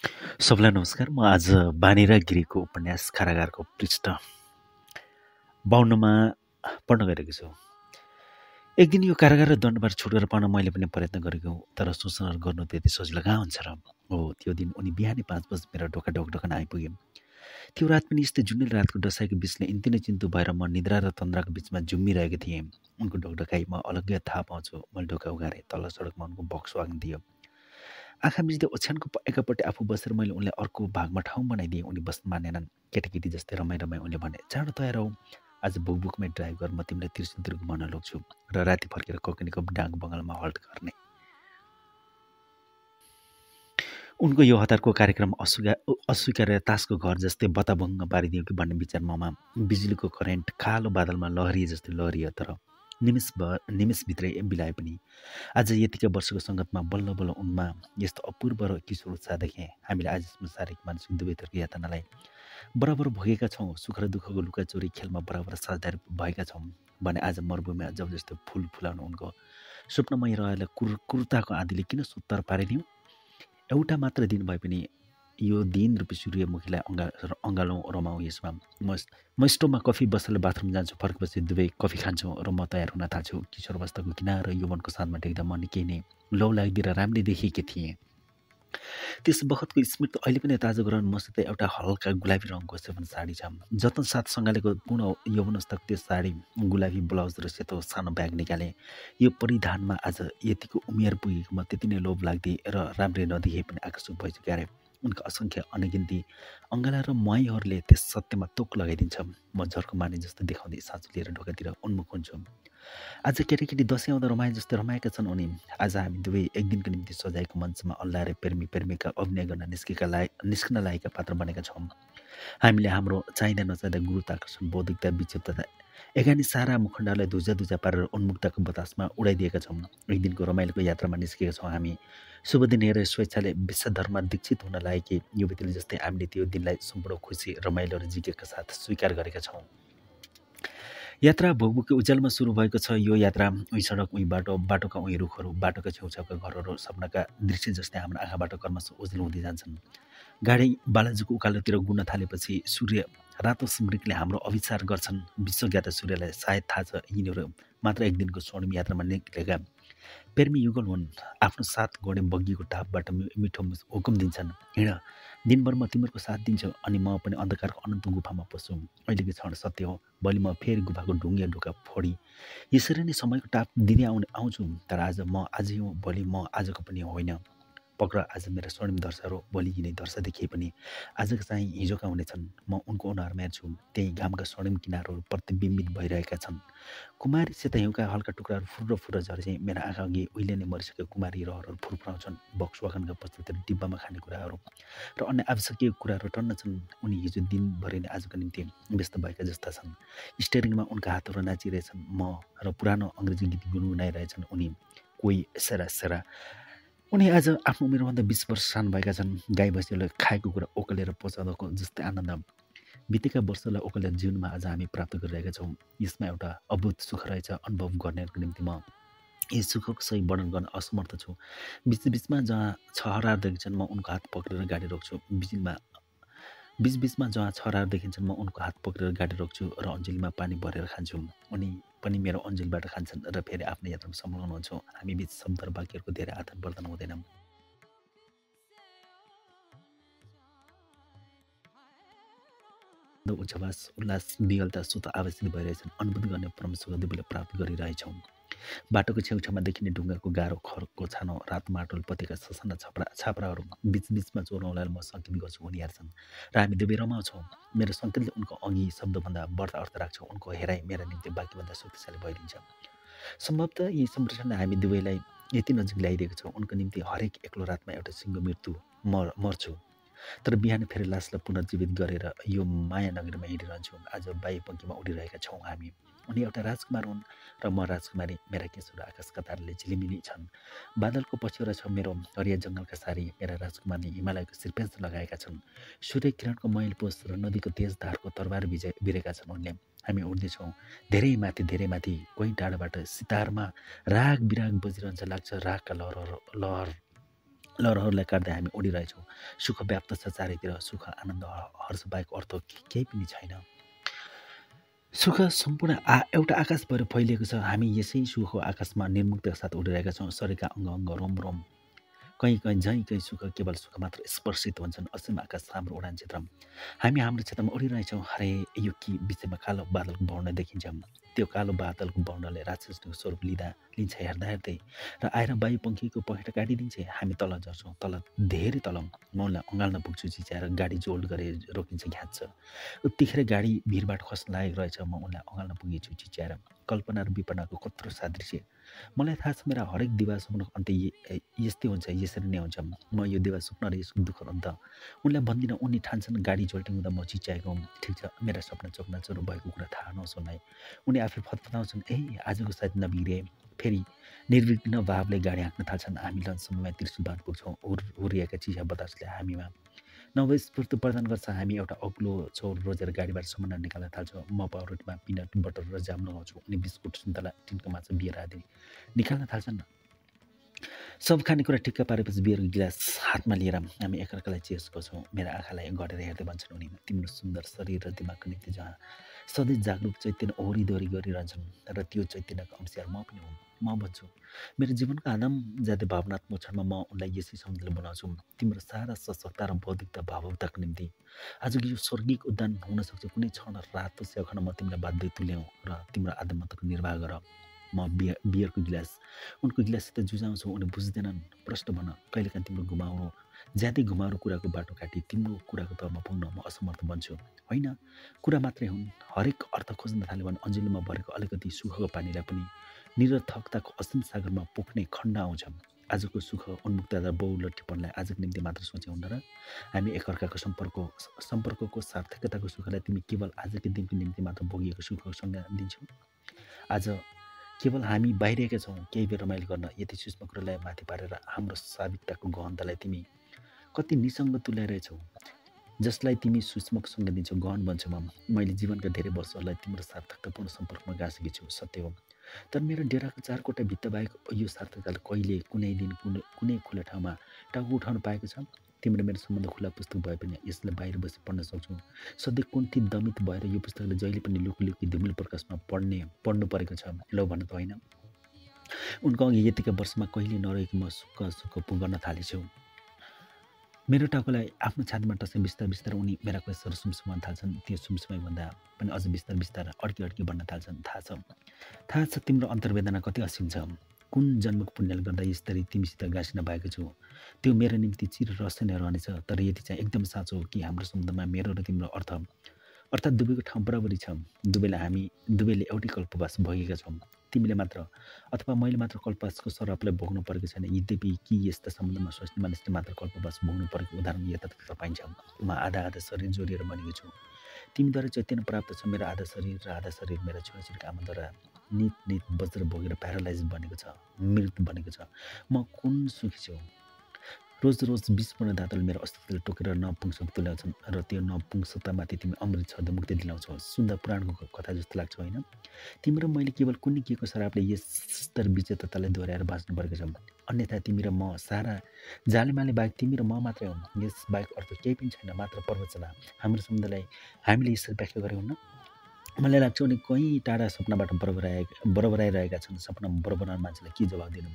सबलाई नमस्कार। म आज बानेरा गिरीको उपन्यास कारागारको पृष्ठ 52मा पढ्न गइरहेको छु। एक दिन यो कारागार र दण्डबाट छुटकारा पाउन मैले पनि प्रयत्न गरेको, तर शोषण गर्नु त्यति सजिलो कहाँ हुन्छ र। हो, त्यो दिन उनी बिहानै 5 बजे मेरा ढोका ढकढकन आइपुगे। त्यो रात पनि यस्तै जुनिल रातको डसाइको बिचले इन्तिनै चिन्तु भएर म निद्रा र तन्द्राको बिचमा जुम्मिरहेको थिएँ। उनको ढकढकाइ म अलग्गै थाहा पाउँछु। मैले ढोका उघारेँ। तल्लो सडकमा उनको बक्सवागन थियो। आँखा मिच्दै ओछ्यानको एकापट्टि आफू बसेर मैले उनलाई अर्को भागमा ठाउँ बनाइदिएँ। उनी बस्न मानेनन्। केटाकेटी जस्तै रमाइ उनले भने, चाँडो तयार हौ, आज बुकबुकमै ड्राइभ गर, म तिमीलाई त्रिशुलतिर घुमाउन लग्छु र राति फर्केर ककनीको डाङ बङ्गालमा हल्ट गर्ने। उनको यो हतारको कार्यक्रम अस्वीकार्य तासको घर जस्तै बताभङ्ग पारिदियो कि भन्ने विचार ममा बिजुलीको करेन्ट कालो बादलमा लहरिए जस्तै लहरियो। तर निमेषभित्रै बिलाए पनि। आज यतिका वर्षको सङ्गतमा बल्ल बल्ल उनमा यस्तो अपूर्व र किशोर उत्साह देखेँ। हामीले आजसम्म शारीरिक मानसिक दुवैथरको यातनालाई बराबर भोगेका छौँ। सुख र दुःखको लुकाचोरी खेलमा बराबर साझेदार भएका छौँ भने आज मरुभूमिमा जब जस्तो फुल फुलाउनु उनको स्वप्नमय रहेलाई कुर्ताको आँधीले किन सुत्तर पारिदिउँ। एउटा मात्र दिन भए पनि यो दिन रूपी सूर्यमुखीलाई अँगालौँ रमाउँ। यसमा म स्टोभमा कफी बसेर बाथरुम जान्छु, फर्केपछि दुवै कफी खान्छौँ र म तयार हुन थाल्छु। किशोर अवस्थाको किनार र यौवनको साथमा देख्दा म निकै नै लौ लाग्दिएर राम्ररी देखेकी थिएँ। त्यस बखतको स्मृति अहिले पनि ताजा गराउन मसित एउटा हल्का गुलाबी रङको सेवन साडी छ। जतन साथ सँगालेको पूर्ण यौवनस्थक त्यो साडी, गुलाबी ब्लाउज र सेतो सानो ब्याग निकाले। यो परिधानमा आज यतिको उमेर पुगेको म त्यति नै लोभ लाग्दै र राम्रै नदेखे पनि आकर्षक भइसक्यो क्यारे। उनका असङ्ख्य अनगिन्ती अङ्गाला र मुहाईहरूले त्यस सत्यमा तोक लगाइदिन्छ। म झर्को मार्ने जस्तो देखाउँदै साँचो लिएर ढोकातिर उन्मुख हुन्छु। आज केटाकेटी दसैँ आउँदा रमाए जस्तै रमाएका छन् उनी। आज हामी दुवै एक दिनको निम्ति सजाएको मञ्चमा अल्लाएर प्रेमिका अभिनय गर्न निस्कन लागेका पात्र बनेका छौँ। हामीले हाम्रो चाहिँदा नचाहिँदा गुरुत्वाकर्षण, बौद्धिकता, विक्षिप्तता एघानी सारा मुखण्डलाई धुजा पारेर उन्मुक्तको बतासमा उडाइदिएका छौँ। एक दिनको रमाइलोको यात्रामा निस्केका छौँ हामी। शुभ दिन हेरेर स्वेच्छाले विश्वधर्ममा दीक्षित हुन लागेकी युवतीले जस्तै हामीले त्यो दिनलाई सम्पूर्ण खुसी, रमाइलो र जिज्ञाका साथ स्वीकार गरेका छौँ। यात्रा भोकभोकै उज्यालोमा सुरु भएको छ। यो यात्रा उही सडक, उही बाटोका उही रुखहरू, बाटोका छेउछाउका घरहरू, सपनाका दृश्य जस्तै हाम्रो आँखाबाट क्रमशः उज्यालो हुँदै जान्छन्। गाडी बालाजुको उकालोतिर गुड्न थालेपछि सूर्य रातो स्मृतिले हाम्रो अविचार गर्छन्। विश्वज्ञाता सूर्यलाई सायद थाहा छ यिनीहरू मात्र एक दिनको स्वर्णिम यात्रामा निक्लेका प्रेमी युगल हुन्। आफ्नो साथ गोडे बग्गीको टापबाट मिठो हुकुम दिन्छन्, हिँड, दिनभर म तिमीहरूको साथ दिन्छु अनि म पनि अन्धकारको अनन्त गुफामा पस्छु। अहिलेको क्षण सत्य हो, भोलि म फेरि गुफाको ढुङ्गे ढोका फोडी यसरी नै समयको टाप दिँदै आउँछु। तर आज म आजै हो, भोलि म आजको पनि होइन। पक्र आज मेरा स्वर्णिम दर्शाहरू भोलि यिनै दर्शा देखिए पनि आजका चाहिँ हिजोका हुनेछन्। म उनको अनुहारमा हेर्छु, त्यही घामका स्वर्णिम किनारहरू प्रतिबिम्बित भइरहेका छन्। कुमारी सेता हिउँका हल्का टुक्राहरू फुर्र झर्छे मेरा आँखा अघि उहिले नै मरिसकेका कुमारी रहरहरू फुरफुराउँछन्। बक्सवागनका पछितिर डिब्बामा खानेकुराहरू र अन्य आवश्यकीय कुराहरू टन्न छन्। उनी हिजो दिनभरि नै आजको निम्ति व्यस्त भएका जस्ता छन्। स्टेरिङमा उनका हातहरू नाचिरहेछन्। म र पुरानो अङ्ग्रेजी गीत गुनगुनाइरहेछन् उनी। कोही सेरा। उनी आज आफ्नो उमेरभन्दा 20 वर्ष सानो भएका छन्। गाई भैँसीलाई खाएको कुरा ओकलेर पचाउँदाको जस्तै आनन्द बितेका वर्षलाई ओकलेर जीवनमा आज हामी प्राप्त गरिरहेका छौँ। यसमा एउटा अद्भुत सुख रहेछ। अनुभव गर्नेहरूको निम्ति म यस सुखको सही वर्णन गर्न असमर्थ छु। बिचबिचमा जहाँ छहरार देखिन्छन् म उनको हात पक्रेर गाडी रोक्छु। बिचबिचमा जहाँ छहरार देखिन्छन् म उनको हात पक्रेर गाडी रोक्छु र अञ्जलीमा पानी भरेर खान्छु। उनी पनि मेरो अञ्जलीबाट खान्छन् र फेरि आफ्नो यात्रामा सम्झाउनुहुन्छ। हामी बिच शब्द र वाक्यहरूको धेरै आदान प्रदान हुँदैन। उच्छ्वास, उल्लास, विगलता स्वतः आवासित भइरहेछन्। अनुभूति गर्ने परमसुख दुवैले प्राप्त गरिरहेछौँ। बाटोको छेउछाउमा देखिने ढुङ्गाको गाह्रो खरको छानो, रातो माटोले पतेका ससाना छाप्राहरू बिचबिचमा चोरौँलाई म सङ्केत गर्छु। उनी हेर्छन् र हामी दुवै रमाउँछौँ। मेरो सङ्केतले उनको अघि शब्दभन्दा बढ्ता अर्थ राख्छ। उनको हेराइ मेरा निम्ति बाँकीभन्दा शक्तिशाली भइदिन्छ। सम्भवतः यी सम्प्रेषणले हामी दुवैलाई यति नजिक ल्याइदिएको छ। उनको निम्ति हरेक एक्लो रातमा एउटा सिङ्गो मृत्यु मर्छु, तर बिहान फेरि लासलाई पुनर्जीवित गरेर यो माया नगरीमा हिँडिरहन्छौँ। आज बाह्य पङ्क्तिमा उडिरहेका छौँ हामी। उनी एउटा राजकुमार हुन् र म राजकुमारी। मेरा केशहरू आकाशका ताराले झिलिमिली छन्। बादलको पछ्यौरा छ मेरो हरिया जङ्गलका सारी। मेरा राजकुमारले हिमालयको शिरपेन्च लगाएका छन्। सूर्य किरणको मैल पोस र नदीको तेज धारको तरबार बिरेका छन् उनले। हामी उड्दैछौँ धेरै माथि। कोही टाढाबाट सितारमा राग बिराग बजिरहन्छ। लाग्छ रागका लहर लहरहरूलाई काट्दै हामी उडिरहेछौँ। सुख व्याप्त छ चारैतिर, सुख आनन्द हर्षबाहेक अर्थ केही पनि छैन। सुख सम्पूर्ण एउटा आकाश भएर फैलिएको छ। हामी यसै सुखको आकाशमा निर्मुक्तका साथ उडिरहेका छौँ। शरीरका अङ्ग रोम रोम कहीँ कहीँ सुख केवल सुख मात्र स्पर्शित हुन्छन्। असीम आकाश हाम्रो उडान क्षेत्र, हामी हाम्रो क्षेत्रमा उडिरहेछौँ। हरे यो कि बिचमा कालो बादलको वर्ण देखिन्छ। त्यो कालो बादलको वर्णले राक्षसको स्वरूप लिन्छ हेर्दा हेर्दै, र आएर वायु पङ्खीको पखेटा काटिदिन्छ। हामी तल झर्छौँ, तल धेरै तल। म उसलाई अँगाल्न पुग्छु चिच्याएर। गाडी जोल्ड गरे रोकिन्छ, घ्याच्छ। उत्तिखेर गाडी भिरबाट खस्न लागेको रहेछ। म उसलाई अँगाल्न पुगेछु चिच्याएर। कल्पना र विपन्नाको कत्रो सादृश्य। मलाई थाहा छ मेरा हरेक दिवा स्वप्नको अन्त्य यस्तै हुन्छ, यसरी नै हुन्छ। म यो दिवा स्वप्न र यसको दुःख अन्त उनलाई भन्दिनँ। उनी ठान्छन् गाडी जोल्टिँदा म चिच्याएको हुँ। ठिक छ, मेरा सपना चकनाचुर भएको कुरा थाहा नहोस् उनलाई। उनी आफै फतफताउँछन्, आजको सायद नबिग्रे। फेरि निर्विघ्न भावले गाडी हाँक्न थाल्छन्। हामी लन्चसम्ममा त्रिशुलबाद पुग्छौँ। हुर्रिएका चिया बतासले हामीमा नवस्फूर्ति प्रदान गर्छ। हामी एउटा अग्लो चौर रोजेर गाडीबाट सामान निकाल्न थाल्छौँ। म पाउरोटीमा पिनट बटर र जाम लगाउँछु। उनी बिस्कुट, सुन्तला, टिनको माछा, बियर आदि निकाल्न थाल्छन्। सब खानेकुरा ठिक्क पारेपछि बियरको गिलास हातमा लिएर हामी एकअर्कालाई चेस गर्छौँ। मेरा आँखालाई गढेर हेर्दै भन्छन् उनी, तिम्रो सुन्दर शरीर र दिमागको निम्ति जहाँ सधैँ जागरुक चैतन्य ओहोरिदोहोरी गरिरहन्छन्, र त्यो चैतन्यको अंशयार म पनि हुँ। म भन्छु, मेरो जीवनको आदम जाति भावनात्मक क्षणमा म उनलाई यसै सम्झिँदै बनाउँछु, तिम्रो सारा सशक्ता र बौद्धिकता भावुकताको निम्ति। आजको यो स्वर्गीय उद्यान हुन सक्छ कुनै क्षण रातो स्याखन म तिमीलाई बाध्य तुल्याउँ र तिम्रो आदमत्वको निर्वाह गर। म बियरको गिलास उनको गिलाससित जुझाउँछु। उनी बुझ्दैनन्। प्रश्न भन, कहिलेकाहीँ तिम्रो ज्यादै घुमाउरो कुराको बाटो काटी तिम्रो कुराको तहमा पुग्न म असमर्थ बन्छु। होइन, कुरा मात्रै हुन्। हरेक अर्थ खोज्न थाल्यो भने अन्जुलीमा भरेको अलिकति सुखको पानीलाई पनि निरर्थकताको असीम सागरमा पोख्ने खण्ड आउँछ। आजको सुख उन्मुक्तता र बहुलठ्ठीपनलाई आजको निम्ति मात्र सोचे हुन्न र? हामी एकअर्काको सम्पर्कको सार्थकताको सुखलाई तिमी केवल आजकै दिनको निम्ति मात्र भोगिएको सुखको संज्ञा दिन्छौ। आज केवल हामी बाहिरिएका छौँ केही बेर रमाइलो गर्न। यति सूक्ष्म कुरालाई माथि पारेर हाम्रो साविकताको गहनतालाई तिमी कति निसङ्ग तुल्याइरहेछौ, जसलाई तिमी सूक्ष्मको संज्ञा दिन्छौ गहन भन्छौ। मैले जीवनका धेरै वर्षहरूलाई तिम्रो सार्थकतापूर्ण सम्पर्कमा गाँसेकी छु, सत्य हो। तर मेरो डेराको 4 कोठा भित्ता बाहेक यो सार्थकताले कहिले कुनै दिन कुनै खुला ठाउँमा टाउको उठाउन पाएको छ? तिम्रो मेरो सम्बन्ध खुला पुस्तक भए पनि यसलाई बाहिर बसी पढ्न सक्छौ। सधैँ कुन्ठी दमित भएर यो पुस्तकले जहिले पनि लुकी धुमिल प्रकाशमा पढ्नु परेको छ। लौ भन त होइन? उनको अघि यतिका वर्षमा कहिले नरहेको म सुख गर्न थालेछु। मेरो टाउकोलाई आफ्नो छातीमा टस्के बिस्तारै उनी मेरा केशहरू सुमसुमाउन थाल्छन्। त्यो सुमसुमाइ भन्दा पनि अझ बिस्तारै अड्की बढ्न थाल्छन्। थाहा छ तिम्रो अन्तर्वेदना कति असीम छ। कुन जन्मको पुण्यले गर्दा यसरी तिमीसित गाँसिन भएको छु, त्यो मेरो निम्ति चिर रहस्य नै रहनेछ। तर यति चाहिँ एकदम साँचो हो कि हाम्रो सम्बन्धमा मेरो र तिम्रो अर्थात् दुवैको ठाउँ बराबरी छ। दुवैले एउटै कल्पवास भोगेका छौँ। तिमीले मात्र अथवा मैले मात्र कल्पवासको सरापलाई भोग्नु परेको छैन। यद्यपि कि यस्ता सम्बन्धमा स्वास्नी मानिसले मात्र कल्पवास भोग्नु परेको उदाहरण यतातता पाइन्छ। म आधा शरीर जोडिएर बनेको छु। तिमीद्वारा चैतन्य प्राप्त छ। मेरो आधा शरीर र आधा शरीर मेरा छोराछोरीको आमाद्वारा नित वज्र भोगेर प्यारालाइज बनेको छ, मृत बनेको छ। म कुन सुखी छु। रोज विस्फोर्ण धातुले मेरो अस्तित्वले टोकेर नपुंसक तुल्याउँछन् र त्यो नपुंसकतामाथि तिमी अमृत शब्द मुक्ति दिलाउँछौ। सुन्दा पुराणको कथा जस्तो लाग्छ होइन? तिम्रो मैले केवल कुनै केको श्रापले यस स्तर विजेतातालाई दोहोऱ्याएर बाँच्नु परेको छ। अन्यथा तिमी र म सारा जालेमाले बाहेक तिमी र म मात्रै हुन्। यस बाहेक अर्थ केही पनि छैन, मात्र प्रवचना। हाम्रो सम्बन्धलाई हामीले यसरी व्याख्या गरे हुन्न? मलाई लाग्छ उनी कहीँ टाढा सपनाबाट बरबराइरहेका छन्। सपना बरबराउने मान्छेलाई के जवाब दिनु?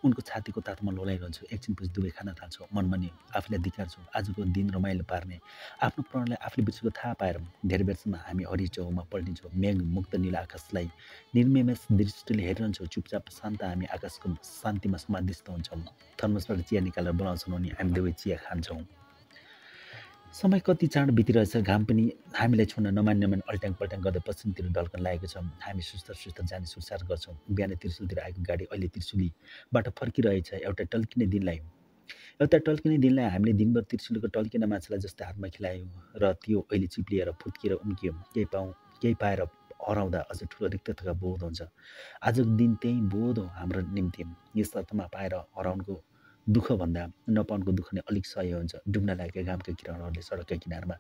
उनको छातीको तातोमा लोलाइरहन्छु। एकछिनपछि दुवै खान थाल्छौँ। मनमा नि आफूलाई धिक्कारछु। आजको दिन रमाइलो पार्ने आफ्नो प्रणलाई आफूले बिर्सेको थाहा पाएर धेरै बेरसम्म हामी हरिचौमा पल्टिन्छौँ। मेघ मुक्त नीला आकाशलाई निर्मेमेष दृष्टिले हेरिरहन्छौँ। चुपचाप शान्त हामी आकाशको शान्तिमा समाधिस्थ हुन्छौँ। थर्मसबाट चिया निकालेर बोलाउँछौँ अनि हामी दुवै चिया खान्छौँ। समय कति चाँडो बितिरहेछ। घाम पनि हामीलाई छोड्न नमानी अल्ट्याङ पल्ट्याङ गर्दै पश्चिमतिर ढल्कन लागेको छ। हामी सुस्तर जाने सुरसार गर्छौँ। बिहानै त्रिशुलतिर आएको गाडी अहिले त्रिशुलीबाट फर्किरहेछ। एउटा टल्किने दिनलाई हामीले दिनभर त्रिशुलीको टल्किने माछालाई जस्तै हातमा खिलायो र त्यो अहिले चिप्लिएर फुत्किएर उम्कियो। केही पाएर हराउँदा अझ ठुलो रिक्तताका बोध हुन्छ। आजको दिन त्यही बोध हो हाम्रो निम्ति। यस अर्थमा पाएर हराउनुको दुःखभन्दा नपाउनुको दुःख नै अलिक सह्य हुन्छ। डुब्न लागेका घामका किरणहरूले सडकका किनारमा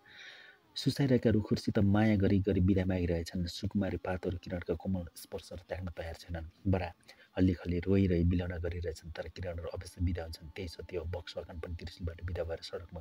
सुसाइरहेका रुखहरूसित माया गरी बिदा मागिरहेछन्। सुकुमारी पातहरू किरणका कोमल स्पर्श त्याग्न तयार छैनन्। बडा हल्लीखल्ली रोइरही बिलौना गरिरहेछन् तर किरणहरू अवश्य बिदा हुन्छन् त्यही सत्य हो बक्स अकान पनि त्रिशुलबाट बिदा भएर सडकमा